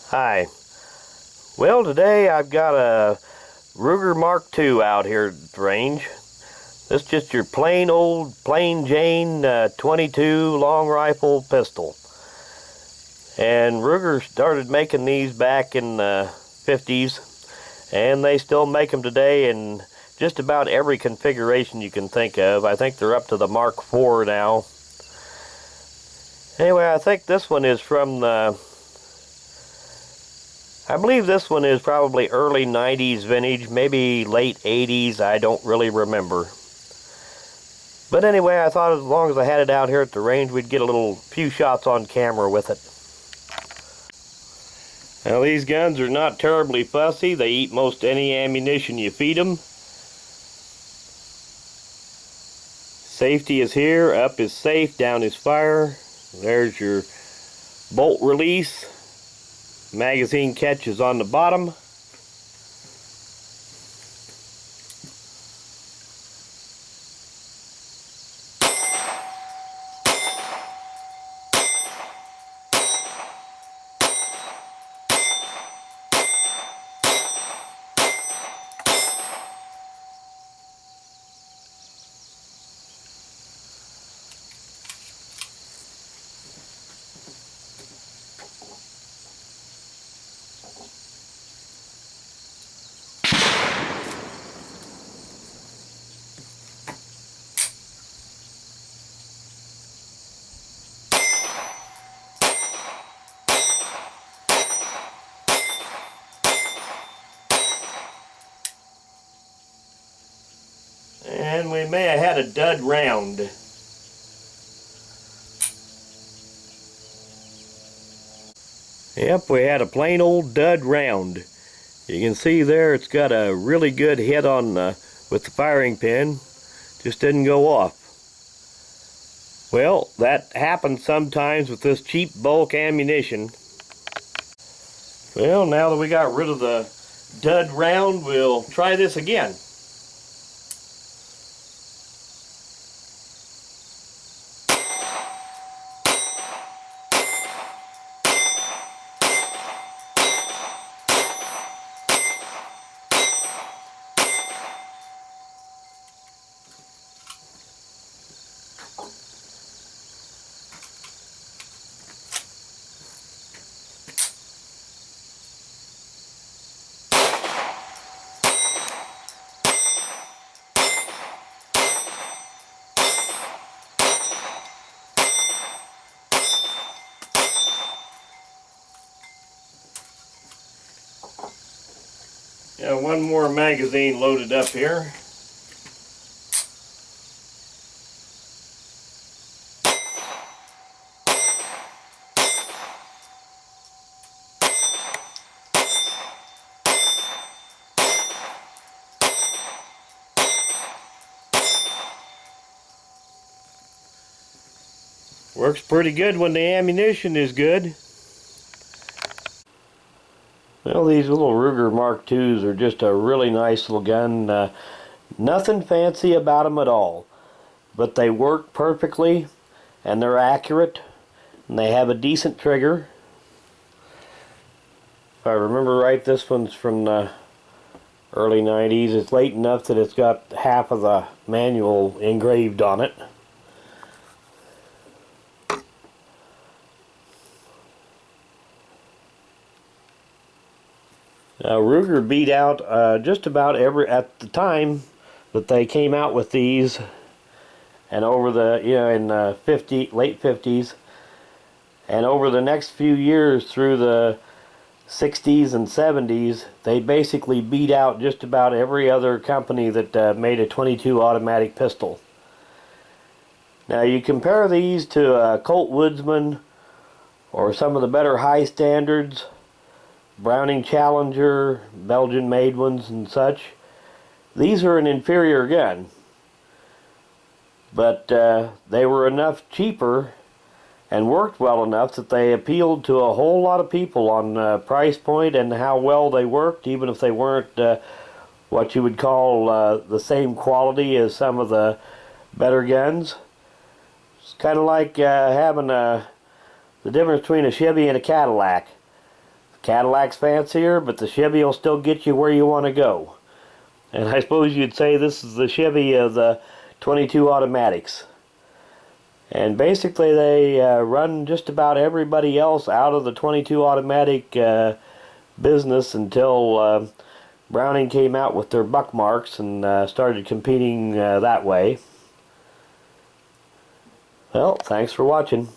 Hi. Well, today I've got a Ruger Mark II out here at the range. This is just your plain old, plain Jane 22 long rifle pistol. And Ruger started making these back in the 50s, and they still make them today in just about every configuration you can think of. I think they're up to the Mark IV now. Anyway, I think this one is from I believe this one is probably early 90s vintage, maybe late 80s, I don't really remember. But anyway, I thought as long as I had it out here at the range, we'd get a few shots on camera with it. Now, these guns are not terribly fussy. They eat most any ammunition you feed them. Safety is here, up is safe, down is fire. There's your bolt release. Magazine catch is on the bottom. And we may have had a dud round. Yep, we had a plain old dud round. You can see there it's got a really good hit on with the firing pin. Just didn't go off. Well, that happens sometimes with this cheap bulk ammunition. Well, now that we got rid of the dud round, we'll try this again. Yeah, one more magazine loaded up here. Works pretty good when the ammunition is good. Well, these little Ruger Mark IIs are just a really nice little gun. Nothing fancy about them at all. But they work perfectly, and they're accurate, and they have a decent trigger. If I remember right, this one's from the early 90s. It's late enough that it's got half of the manual engraved on it. Ruger beat out just about at the time that they came out with these, and over the in late 50s, and over the next few years through the 60s and 70s, they basically beat out just about every other company that made a 22 automatic pistol. Now you compare these to Colt Woodsman or some of the better high standards, Browning Challenger, Belgian made ones and such. These are an inferior gun, but they were enough cheaper and worked well enough that they appealed to a whole lot of people on price point and how well they worked, even if they weren't what you would call the same quality as some of the better guns. It's kind of like having the difference between a Chevy and a Cadillac. Cadillac's fancier, but the Chevy will still get you where you want to go. And I suppose you'd say this is the Chevy of the 22 automatics. And basically they run just about everybody else out of the 22 automatic business until Browning came out with their buck marks and started competing that way. Well, thanks for watching.